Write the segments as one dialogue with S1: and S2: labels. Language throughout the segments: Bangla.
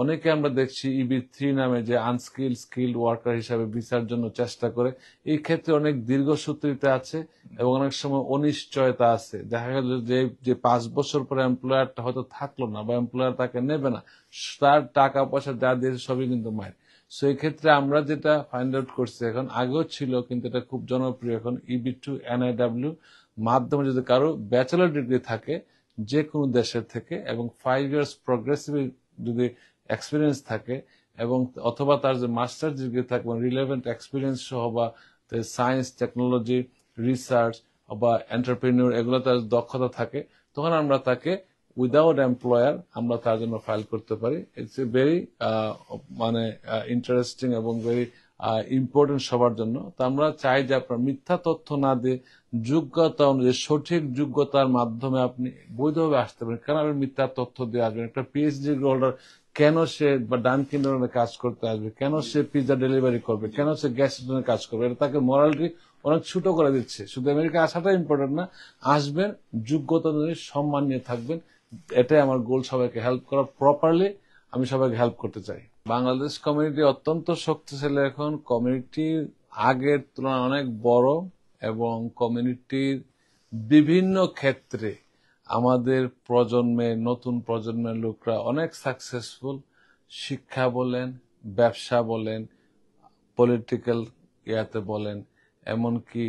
S1: অনেকে আমরা দেখছি EB-3 নামে যে স্কিল্ড ওয়ার্কার হিসাবে ভিসার জন্য চেষ্টা করে। এই ক্ষেত্রে অনেক দীর্ঘসূত্রিতা আছে এবং অনেক সময় অনিশ্চয়তা আছে। দেখা গেল যে 5 বছর পরে এমপ্লয়ারটা হয়তো থাকলো না বা এমপ্লয়ার তাকে নেবে না, তার টাকা পয়সা যা দিয়েছে সবই কিন্তু মায়ের। সো এই ক্ষেত্রে আমরা যেটা ফাইন্ড আউট করছি, এখন আগেও ছিল কিন্তু এটা খুব জনপ্রিয় এখন, EB-2 NIW মাধ্যমে যদি কারো ব্যাচেলর ডিগ্রি থাকে যে কোনো দেশের থেকে এবং 5 ইয়ার্স প্রগ্রেসিভ যদি এক্সপিরিয়েন্স থাকে এবং অথবা তার যে মাস্টার ডিগ্রি থাকবে রিলেভেন্ট এক্সপিরিয়েন্স সহ বা সায়েন্স টেকনোলজি রিসার্চ বা এন্টারপ্রেনিউর এগুলো তার দক্ষতা থাকে, তখন আমরা তাকে উইদাউট এমপ্লয়ার আমরা তার জন্য ফাইল করতে পারি। ইটস এ ভেরি মানে ইন্টারেস্টিং এবং ভেরি ইম্পর্টেন্ট সবার জন্য। তো আমরা চাই যে আপনার মিথ্যা তথ্য না দিয়ে যোগ্যতা অনুযায়ী সঠিক যোগ্যতার মাধ্যমে আপনি বৈধভাবে আসতে পারেন। কেন আপনি মিথ্যা তথ্য দিয়ে আসবেন? একটা পিএইচডি হোল্ডার কেন সে বা ডানকিন ডোনারে কাজ করতে আসবে, কেন সে পিৎজা ডেলিভারি করবে, কেন সে গ্যাস স্টেশনে কাজ করবে? এটা তাকে মরালিটি অনেক ছোট করে দিচ্ছে। শুধু আমেরিকা আসাটা ইম্পর্টেন্ট না, আসবেন যোগ্যতা অনুযায়ী সম্মান নিয়ে থাকবেন। এটাই আমার গোল, সবাইকে হেল্প করা, প্রপারলি আমি সবাইকে হেল্প করতে চাই। বাংলাদেশ কমিউনিটি অত্যন্ত শক্তিশালী এখন, কমিউনিটি আগের তুলনায় অনেক বড় এবং কমিউনিটির বিভিন্ন ক্ষেত্রে আমাদের প্রজন্মের নতুন প্রজন্মের লোকরা অনেক সাকসেসফুল। শিক্ষা বলেন, ব্যবসা বলেন, পলিটিক্যাল ইয়াতে বলেন, এমনকি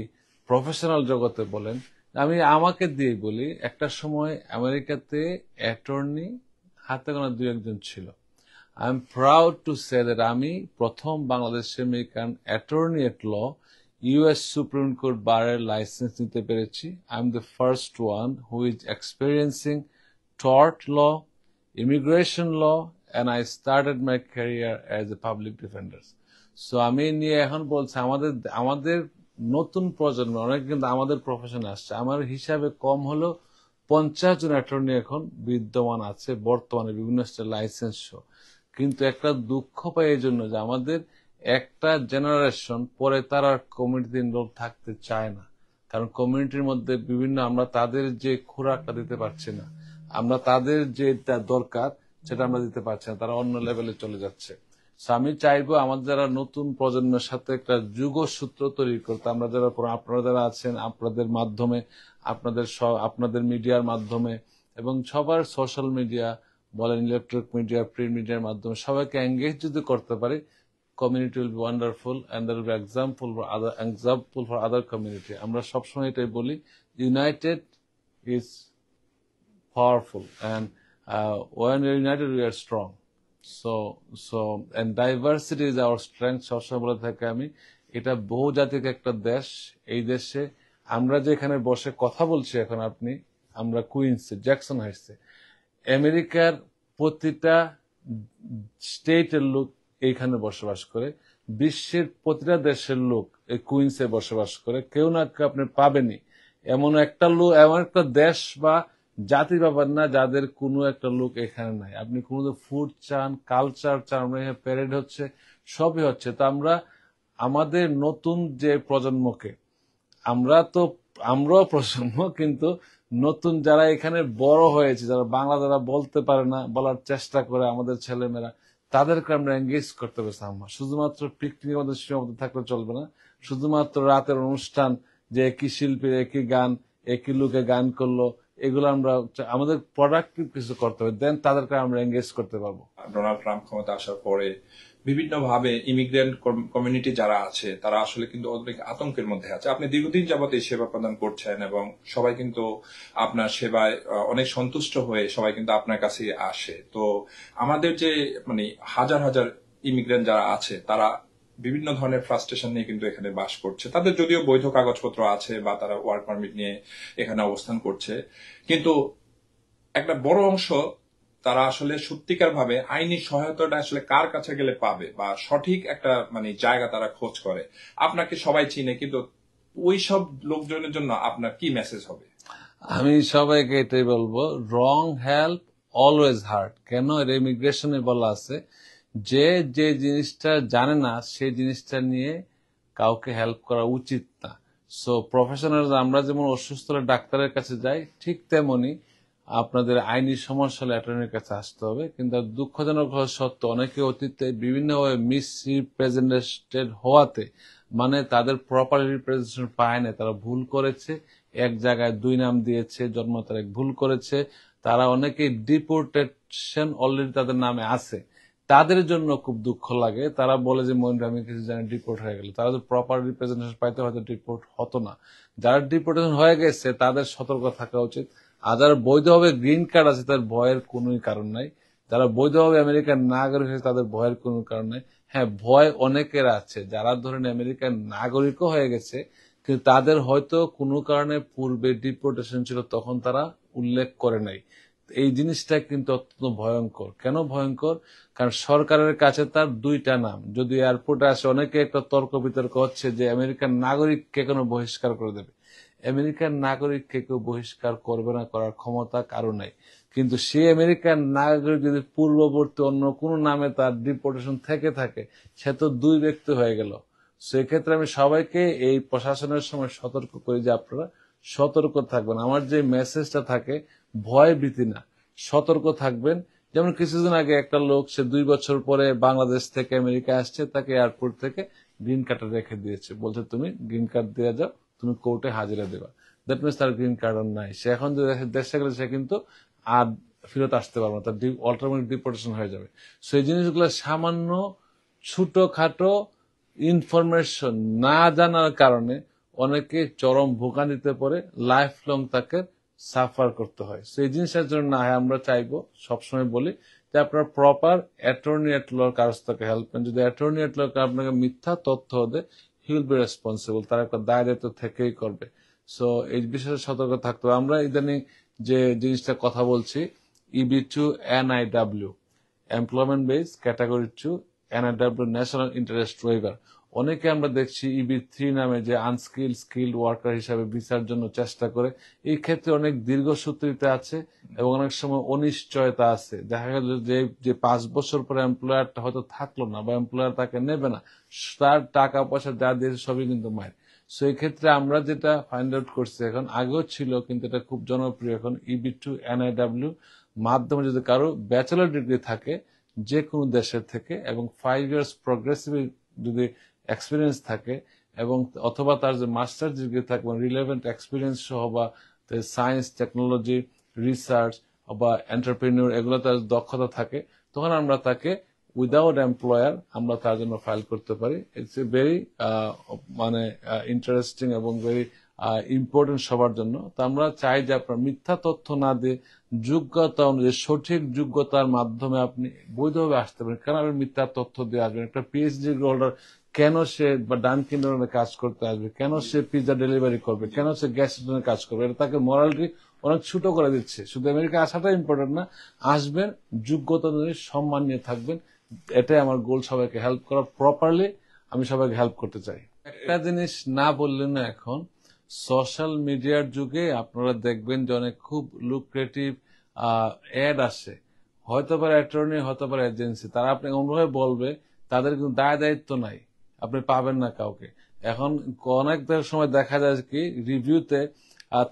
S1: প্রফেশনাল জগতে বলেন। আমি আমাকে দিয়ে বলি, একটা সময় আমেরিকাতে অ্যাটর্নি হাতে গোনা 2-1 জন ছিল। I am proud to say that আমি প্রথম Bangladesh American attorney at law US supreme court বারের লাইসেন্স নিতে পেরেছি। I am the first one who is experiencing tort law, immigration law, and I started my career as a public defender. So আমি নিয়ে এখন বলছি আমাদের আমাদের নতুন প্রজন্ম অনেক কিন্তু আমাদের প্রফেশনে আসছে। আমার হিসাবে কম হলো 50 জন অ্যাটর্নি এখন বিদ্যমান আছে বর্তমানে বিভিন্ন লাইসেন্স সহ। কিন্তু একটা দুঃখ পাই এই জন্য যে আমাদের একটা জেনারেশন পরে তারা কমিউনিটি ইনভলভ থাকতে চায় না, কারণ কমিউনিটির মধ্যে বিভিন্ন আমরা তাদের যে খোরাকটা দিতে পারছি না, আমরা তাদের যেটা দরকার সেটা আমরা দিতে পারছি না, তারা অন্য লেভেলে চলে যাচ্ছে। আমি চাইবো আমাদের যারা নতুন প্রজন্মের সাথে একটা যুগসূত্র তৈরি করতে, আমরা যারা আপনারা যারা আছেন আপনাদের মাধ্যমে, আপনাদের মিডিয়ার মাধ্যমে এবং সবার সোশ্যাল মিডিয়া বলেন, ইলেকট্রনিক মিডিয়া, প্রিন্ট মিডিয়ার মাধ্যমে সবাইকে এঙ্গেজ যদি করতে পারি, community will be wonderful and there will be example for other community. আমরা সবসময় এটাই বলি, united is powerful and when we are united we are strong. So and diversity is our strength. সবসময় বলে থাকি আমি, এটা বহুজাতিক একটা দেশ। এই দেশে আমরা যেখানে বসে কথা বলছি এখন আমরা কুইন্সে, জ্যাকসন হাইটসে, আমেরিকার প্রতিটা স্টেটের লোক এইখানে বসবাস করে, বিশ্বের প্রতিটা দেশের লোক এই কুইন্সে বসবাস করে। কেউ না কেউ আপনি পাবেনই এমন একটা লোক, এমন একটা দেশ বা জাতি পাবেন না যাদের কোনো একটা লোক এখানে নাই। আপনি কোনো ফুড চান, কালচার চান, আমরা এখানে প্যারেড হচ্ছে, সবই হচ্ছে। তো আমরা আমাদের নতুন যে প্রজন্মকে, আমরাও প্রজন্ম, কিন্তু নতুন যারা এখানে বড় হয়েছে, যারা বাংলা যারা বলতে পারে না, বলার চেষ্টা করে আমাদের ছেলেমেয়েরা, তাদেরকে আমরা এঙ্গেজ করতে পারছি। শুধুমাত্র পিকনিক আমাদের সীমাবদ্ধ থাকলে চলবে না, শুধুমাত্র রাতের অনুষ্ঠান যে একই শিল্পীর একই গান একই লোকে গান করলো, এগুলো আমরা আমাদের প্রোডাক্টিভ কিছু করতে হবে, দেন তাদেরকে আমরা এঙ্গেজ করতে পারবো।
S2: ডোনাল্ড ট্রাম্প ক্ষমতা আসার পরে বিভিন্ন ভাবে ইমিগ্রেন্ট কমিউনিটি যারা আছে তারা আসলে কিন্তু অনেক আতঙ্কের মধ্যে আছে। আপনি দীর্ঘদিন যাবত এই সেবা প্রদান করছেন এবং সবাই কিন্তু আপনার সেবায় অনেক সন্তুষ্ট হয়ে সবাই কিন্তু আপনার কাছে আসে। তো আমাদের যে মানে হাজার হাজার ইমিগ্রেন্ট যারা আছে তারা বিভিন্ন ধরনের ফ্রাস্ট্রেশন নিয়ে কিন্তু এখানে বাস করছে। তাদের যদিও বৈধ কাগজপত্র আছে বা তারা ওয়ার্ক পারমিট নিয়ে এখানে অবস্থান করছে, কিন্তু একটা বড় অংশ তারা আসলে সত্যিকার ভাবে আইনি সহায়তাটা আসলে কার কাছে গেলে পাবে বা সঠিক একটা মানে জায়গা তারা খোঁজ করে। আপনাকে সবাই চিনে, কিন্তু ওই সব লোকজনের জন্য আপনার কি মেসেজ হবে?
S1: আমি সবাইকে এটাই বলবো, রং হেল্প অলওয়েজ হার্ট। কেন এর ইমিগ্রেশনে বলা আছে যে যে জিনিসটা জানে না সেই জিনিসটা নিয়ে কাউকে হেল্প করা উচিত না। সো প্রফেশনাল, আমরা যেমন অসুস্থ হলে ডাক্তারের কাছে যাই, ঠিক তেমনি আপনাদের আইনি সমস্যা হলে অ্যাটর্নির কাছে আসতে হবে। কিন্তু দুঃখজনক হওয়া সত্ত্বেও অনেকে অতীতে বিভিন্নভাবে মিসরিপ্রেজেন্টেড হওয়াতে, মানে তাদের প্রপার রিপ্রেজেন্টেশন পায় না, তারা ভুল করেছে, এক জায়গায় 2 নাম দিয়েছে, জন্ম তারিখ ভুল করেছে, তারা অনেকেই ডিপোর্টেশন অলরেডি তাদের নামে আছে। তাদের জন্য খুব দুঃখ লাগে। তারা বলে যে মইন আমি কিছু জানি ডিপোর্ট হয়ে গেল, তারা যদি প্রপার রিপ্রেজেন্টেশন পাইতে হয়তো ডিপোর্ট হতো না। যারা ডিপোর্টেশন হয়ে গেছে তাদের সতর্ক থাকা উচিত। আর যারা বৈধভাবে গ্রিন কার্ড আছে তাদের ভয়ের কোনো কারণ নাই। যারা বৈধভাবে আমেরিকার নাগরিক আছে তাদের ভয়ের কোনো কারণ নাই। হ্যাঁ, ভয় অনেকের আছে, যারা ধরেন আমেরিকার নাগরিকও হয়ে গেছে কিন্তু তাদের হয়তো কোনো কারণে পূর্বে ডিপোর্টেশন ছিল, তখন তারা উল্লেখ করে নাই। এই জিনিসটা কিন্তু অত্যন্ত ভয়ঙ্কর। কেন ভয়ঙ্কর? কারণ সরকারের কাছে তার 2টা নাম। যদি এয়ারপোর্টে আসে, অনেকে একটা তর্ক বিতর্ক হচ্ছে যে আমেরিকান নাগরিককে কেন বহিষ্কার করে দেবে। আমেরিকান নাগরিককে কেউ বহিষ্কার করবে না, করার ক্ষমতা কারো নাই। কিন্তু সে আমেরিকান নাগরিক যদি পূর্ববর্তী অন্য কোন নামে তার ডিপোর্টেশন থেকে থাকে, সে তো 2 ব্যক্তি হয়ে গেল। সেক্ষেত্রে আমি সবাইকে এই প্রশাসনের সময় সতর্ক করি যে আপনারা সতর্ক থাকবেন। আমার যে মেসেজটা থাকে, ভয় ভীতি না, সতর্ক থাকবেন। যেমন কিছুদিন আগে একটা লোক, সে 2 বছর পরে বাংলাদেশ থেকে আমেরিকা আসছে, তাকে এয়ারপোর্ট থেকে গ্রিন কার্ড রেখে দিয়েছে, বলছে তুমি গ্রিন কার্ড দিয়ে যাও, তুমি কোর্টে হাজিরা দেবা। দ্যাট মিনস তার গ্রিন কার্ড আর নাই। সে এখন যদি দেশে গেলে সে কিন্তু আর ফেরত আসতে পারবে না, তার অল্টারনেট ডিপোর্টেশন হয়ে যাবে। সো এই জিনিসগুলো সামান্য ছোটখাটো ইনফরমেশন না জানার কারণে অনেকে চরম ভোগান্তিতে পড়ে, লাইফ লং তাকে সাফার করতে হয়। সেই জিনিসের জন্য না হয় আমরা চাইবো, সবসময় বলি যে আপনার প্রপার অ্যাটর্নি এট লর কাছ থেকে হেল্প নেন। যদি অ্যাটর্নি এট লর আপনাকে মিথ্যা তথ্য দেয়, হি উইল বি রেসপন্সিবল, তার একটা দায় দায়িত্ব থেকেই করবে। সো এই বিষয়ে সতর্ক থাকতে হবে। আমরা ইদানিং যে জিনিসটা কথা বলছি, EB2 NIW, employment base category 2 NIW national interest waiver, অনেকে আমরা দেখছি EB3 নামে যে আনস্কিল স্কিল্ড ওয়ার্কার হিসাবে ভিসার জন্য চেষ্টা করে। এই ক্ষেত্রে অনেক দীর্ঘসূত্রিতা আছে এবং অনেক সময় অনিশ্চয়তা আছে। দেখা গেল যে 5 বছর পরে এমপ্লয়ারটা হয়তো থাকলো না বা এমপ্লয়ার তাকে নেবে না, তার টাকা পয়সা যা দিয়েছে সবই কিন্তু মায়ের। সো এই ক্ষেত্রে আমরা যেটা ফাইন্ড আউট করছি, এখন আগেও ছিল কিন্তু এটা খুব জনপ্রিয় এখন, EB2 NIW মাধ্যমে যদি কারো ব্যাচেলর ডিগ্রি থাকে যে কোনো দেশের থেকে এবং 5 ইয়ার্স প্রগ্রেসিভ যদি এক্সপিরিয়েন্স থাকে এবং অথবা তার যে মাস্টার ডিগ্রি থাকে, রিলেভেন্ট এক্সপিরিয়েন্স সহ, বা সায়েন্স টেকনোলজি রিসার্চ বা এন্টারপ্রেনিউর, এগুলো তার দক্ষতা থাকে, তখন আমরা তাকে উইদাউট এমপ্লয়ার আমরা তার জন্য ফাইল করতে পারি। ইটস এ ভেরি মানে ইন্টারেস্টিং এবং ভেরি ইম্পর্টেন্ট সবার জন্য। তো আমরা চাই যে আপনার মিথ্যা তথ্য না দিয়ে যোগ্যতা অনুযায়ী সঠিক যোগ্যতার মাধ্যমে আপনি বৈধভাবে আসতে পারেন। কেন আপনি মিথ্যা তথ্য দিয়ে আসবেন? একটা পিএইচডি হোল্ডার কেন সে বা ডানকিন ডোনারে কাজ করতে আসবে? কেন সে পিৎজা ডেলিভারি করবে? কেন সে গ্যাস স্টেশনে কাজ করবে? এটা তাকে মরালিটি অনেক ছোট করে দিচ্ছে। শুধু আমেরিকা আসাটা ইম্পর্টেন্ট না, আসবেন যোগ্যতা অনুযায়ী সম্মান নিয়ে থাকবেন। এটাই আমার গোল, সবাইকে হেল্প করা, প্রপারলি আমি সবাইকে হেল্প করতে চাই। একটা জিনিস না বললে না, এখন সোশ্যাল মিডিয়ার যুগে আপনারা দেখবেন যে অনেক খুব লুক্রেটিভ অ্যাড আসে, হয়তো পারে অ্যাটর্নি, হয়তো পারে এজেন্সি, তারা আপনাকে অন্যভাবে বলবে, তাদের কিন্তু দায় দায়িত্ব নাই, আপনি পাবেন না কাউকে। এখন অনেক সময় দেখা যায় কি রিভিউতে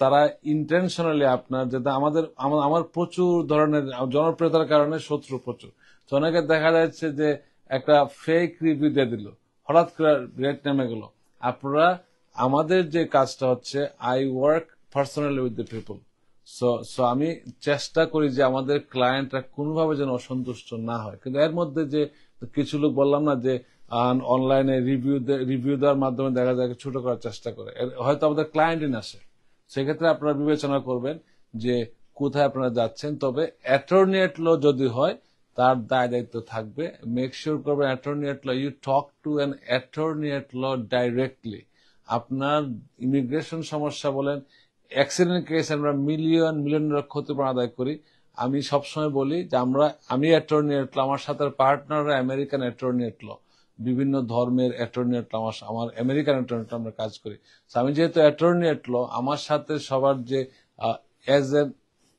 S1: তারা ইন্টেনশনালি আপনার, যেটা আমার প্রচুর ধরনের জনপ্রিয়তার কারণে শত্রু প্রচুর, তো অনেকে দেখা যাচ্ছে যে একটা ফেক রিভিউ দিয়ে দিল, হঠাৎ করে রেট নেমে গেল। আপনারা, আমাদের যে কাজটা হচ্ছে, I work personally with the people. So আমি চেষ্টা করি যে আমাদের ক্লায়েন্টরা কোনোভাবে যেন অসন্তুষ্ট না হয়। কিন্তু এর মধ্যে যে কিছু লোক বললাম না যে অনলাইনে রিভিউ দেওয়ার মাধ্যমে দেখা যায় ছোট করার চেষ্টা করে, হয়তো আমাদের ক্লায়েন্টই না আসে। সেক্ষেত্রে আপনারা বিবেচনা করবেন যে কোথায় আপনারা যাচ্ছেন। তবে অ্যাটর্নি এট ল যদি হয়, তার দায় দায়িত্ব থাকবে। মেক শিওর করবেন attorney at law, you talk to an attorney at law directly. আপনার ইমিগ্রেশন সমস্যা বলেন, অ্যাক্সিডেন্ট কেস আমরা মিলিয়ন ক্ষতিপূরণ আদায় করি। আমি সবসময় বলি যে আমি অ্যাটর্নি এট ল, আমার সাথে পার্টনাররা আমেরিকান অ্যাটর্নি এট ল, বিভিন্ন ধর্মের অ্যাটর্নি এট ল, আমার আমেরিকান অ্যাটর্নি এট ল আমরা কাজ করি। আমি যেহেতু অ্যাটর্নি এট ল, আমার সাথে সবার যে এজ এ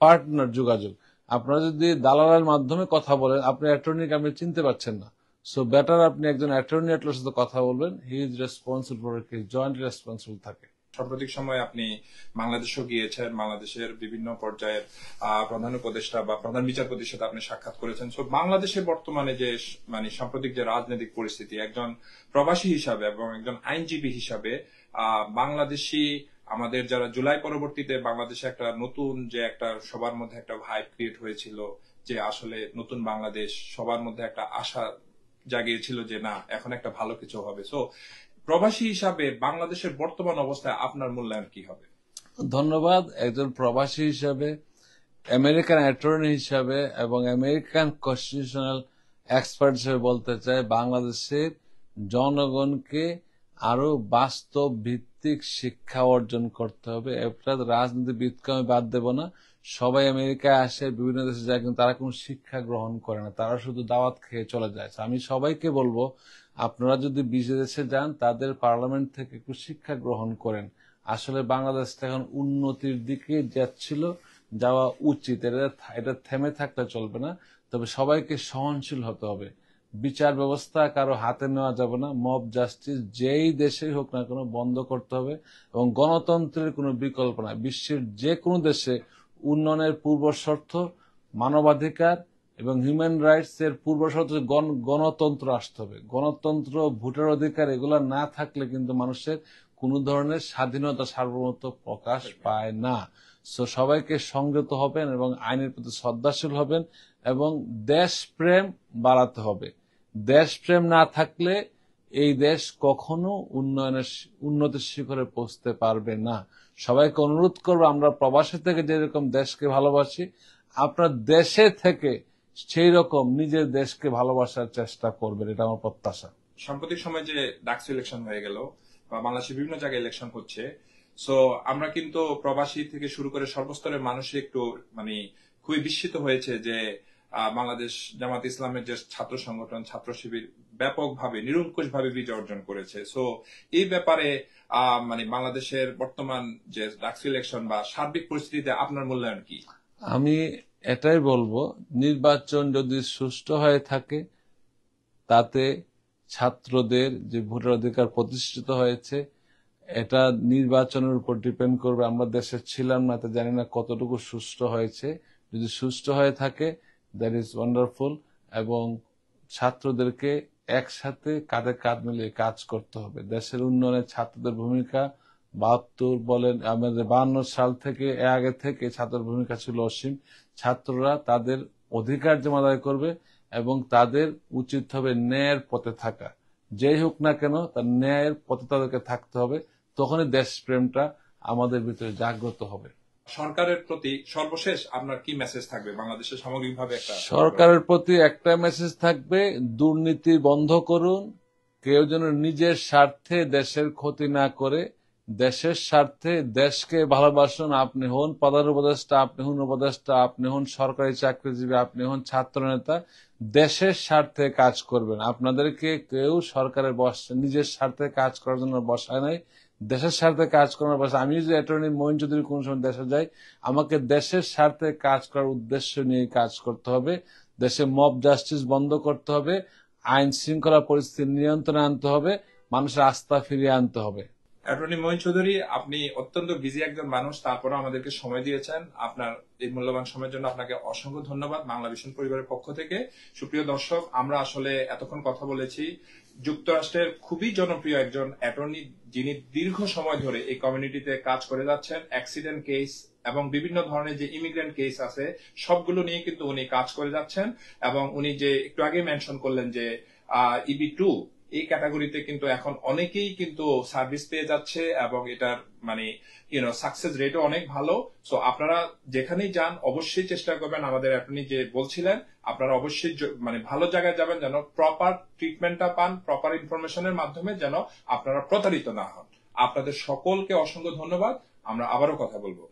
S1: পার্টনার যোগাযোগ। আপনারা যদি দালালের মাধ্যমে কথা বলেন, আপনি অ্যাটর্নিকে আপনি চিনতে পারছেন না। সো বেটার আপনি একজন অ্যাটর্নি এট লর সাথে কথা বলবেন, he is responsible, joint responsible থাকে।
S2: সাম্প্রতিক সময়ে আপনি বাংলাদেশও গিয়েছেন, বাংলাদেশের বিভিন্ন পর্যায়ের প্রধান উপদেষ্টা বা প্রধান বিচারপতির সাথে আপনি সাক্ষাৎ করেছেন। তো বাংলাদেশে বর্তমানে যে মানে সাম্প্রতিক যে রাজনৈতিক পরিস্থিতি, একজন প্রবাসী হিসাবে এবং একজন আইনজীবী হিসাবে বাংলাদেশি আমাদের যারা জুলাই পরবর্তীতে বাংলাদেশে একটা নতুন যে একটা সবার মধ্যে একটা ভাইব ক্রিয়েট হয়েছিল, যে আসলে নতুন বাংলাদেশ সবার মধ্যে একটা আশা জাগিয়েছিল যে না এখন একটা ভালো কিছু হবে। সো প্রবাসী হিসাবে বাংলাদেশের বর্তমান অবস্থায় আপনার মূল্যায়ন কি হবে?
S1: ধন্যবাদ। একজন প্রবাসী হিসাবে, আমেরিকান অ্যাটর্নি হিসাবে এবং আমেরিকান কনস্টিটিউশনাল এক্সপার্ট হিসেবে বলতে চাই, বাংলাদেশের জনগণকে আরো বাস্তব ভিত্তিক শিক্ষা অর্জন করতে হবে। অর্থাৎ রাজনীতিবিদকে আমি বাদ দেব না। সবাই আমেরিকায় আসে, বিভিন্ন দেশে যায়, কিন্তু তারা কোনো শিক্ষা গ্রহণ করে না, তারা শুধু দাওয়াত খেয়ে চলে যায়। আমি সবাইকে বলবো, আপনারা যদি বিদেশে যান তাদের পার্লামেন্ট থেকে একটু শিক্ষা গ্রহণ করেন। আসলে বাংলাদেশটা এখন উন্নতির দিকে যাচ্ছিল, যাওয়া উচিত। এটা থেমে থাকলে চলবে না। তবে সবাইকে সহনশীল হতে হবে। বিচার ব্যবস্থা কারো হাতে নেওয়া যাবে না। মব জাস্টিস যেই দেশেই হোক না কেন বন্ধ করতে হবে, এবং গণতন্ত্রের কোনো বিকল্প নাই। বিশ্বের যে কোনো দেশে উন্নয়নের পূর্ব শর্ত মানবাধিকার এবং হিউম্যান রাইটস এর পূর্ব শর্ত গণতন্ত্র আসতে হবে। গণতন্ত্র, ভোটের অধিকার এগুলা না থাকলে কিন্তু মানুষের কোন ধরনের স্বাধীনতা, সার্বভৌমত্ব প্রকাশ পায় না। সবাইকে সংযত হবেন এবং আইনের প্রতি শ্রদ্ধাশীল হবেন এবং দেশপ্রেম বাড়াতে হবে। দেশপ্রেম না থাকলে এই দেশ কখনো উন্নতির শিখরে পৌঁছতে পারবে না। সবাইকে অনুরোধ করবো, আমরা প্রবাসী থেকে যেরকম দেশকে ভালোবাসি, আপনার দেশে থেকে সেই রকম নিজের দেশকে ভালোবাসার চেষ্টা করবেন, এটা আমার প্রত্যাশা।
S2: সাম্প্রতিক সময় যে ডাকসু ইলেকশন হয়ে গেল বা বাংলাদেশের বিভিন্ন জায়গায় ইলেকশন হচ্ছে, সো আমরা কিন্তু প্রবাসী থেকে শুরু করে সর্বস্তরের মানুষই একটু মানে খুবই বিস্মিত হয়েছে যে বাংলাদেশ জামাত ইসলামের যে ছাত্র সংগঠন ছাত্র শিবির ব্যাপকভাবে নিরঙ্কুশভাবে বিজয় অর্জন করেছে। সো এই ব্যাপারে মানে বাংলাদেশের বর্তমান যে ডাকসু ইলেকশন বা সার্বিক পরিস্থিতিতে আপনার মূল্যায়ন কি?
S1: আমি এটাই বলবো, নির্বাচন যদি সুষ্ঠু হয়ে থাকে তাতে ছাত্রদের যে ভোটার অধিকার প্রতিষ্ঠিত হয়েছে, এটা নির্বাচনের উপর ডিপেন্ড করবে। আমরা দেশে ছিলাম না, তো জানি না কতটুকু সুষ্ঠু হয়েছে। যদি সুষ্ঠু হয়ে থাকে দ্যাট ইজ ওয়ান্ডারফুল। এবং ছাত্রদেরকে একসাথে কাঁধে কাঁধ মিলিয়ে কাজ করতে হবে। দেশের উন্নয়নে ছাত্রদের ভূমিকা 72 বলেন, আমাদের 52 সাল থেকে আগে থেকে ছাত্রের ভূমিকা ছিল অসীম। ছাত্ররা তাদের অধিকার যেমন আদায় করবে এবং তাদের উচিত হবে ন্যায়ের পথে থাকা। যেই হোক না কেন তার ন্যায়ের পথে তাদেরকে থাকতে হবে। তখনই দেশপ্রেমটা আমাদের ভিতরে জাগ্রত হবে।
S2: সরকারের প্রতি সর্বশেষ আপনার কি মেসেজ থাকবে বাংলাদেশের সামগ্রিকভাবে?
S1: সরকারের প্রতি একটা মেসেজ থাকবে, দুর্নীতি বন্ধ করুন। কেউ যেন নিজের স্বার্থে দেশের ক্ষতি না করে, দেশের স্বার্থে দেশকে ভালোবাসুন। আপনি হন প্রধান উপদেষ্টা, আপনি হন উপদেষ্টা, আপনি হন সরকারি চাকরিজীবী, আপনি হন ছাত্র নেতা, দেশের স্বার্থে কাজ করবেন। আপনাদেরকে কেউ সরকারের নিজের স্বার্থে কাজ করার জন্য বসায় নাই, দেশের স্বার্থে কাজ করার বসে। আমি যদি অ্যাটর্নি মঈন চৌধুরী কোন সময় দেশে যাই, আমাকে দেশের স্বার্থে কাজ করার উদ্দেশ্য নিয়ে কাজ করতে হবে। দেশে মব জাস্টিস বন্ধ করতে হবে, আইন শৃঙ্খলা পরিস্থিতি নিয়ন্ত্রণে আনতে হবে, মানুষের আস্থা ফিরিয়ে আনতে হবে।
S2: অ্যাটর্নি মঈন চৌধুরী, আপনি অত্যন্ত বিজি একজন মানুষ, তারপরে আমাদেরকে সময় দিয়েছেন। আপনার এই মূল্যবান সময়ের জন্য আপনাকে অসংখ্য ধন্যবাদ বাংলা ভিশন পরিবারের পক্ষ থেকে। সুপ্রিয় দর্শক, আমরা আসলে এতক্ষণ কথা বলেছি যুক্তরাষ্ট্রের খুবই জনপ্রিয় একজন অ্যাটর্নি, যিনি দীর্ঘ সময় ধরে এই কমিউনিটিতে কাজ করে যাচ্ছেন। অ্যাক্সিডেন্ট কেস এবং বিভিন্ন ধরনের যে ইমিগ্রেন্ট কেস আছে সবগুলো নিয়ে কিন্তু উনি কাজ করে যাচ্ছেন। এবং উনি যে একটু আগে মেনশন করলেন যে EB2 এই ক্যাটাগরিতে কিন্তু এখন অনেকেই কিন্তু সার্ভিস পেয়ে যাচ্ছে এবং এটার মানে সাকসেস রেটও অনেক ভালো। সো আপনারা যেখানেই যান অবশ্যই চেষ্টা করবেন, আমাদের অ্যাটর্নি যে বলছিলেন, আপনারা অবশ্যই মানে ভালো জায়গায় যাবেন যেন প্রপার ট্রিটমেন্টটা পান, প্রপার ইনফরমেশনের মাধ্যমে যেন আপনারা প্রতারিত না হন। আপনাদের সকলকে অসংখ্য ধন্যবাদ। আমরা আবারও কথা বলবো।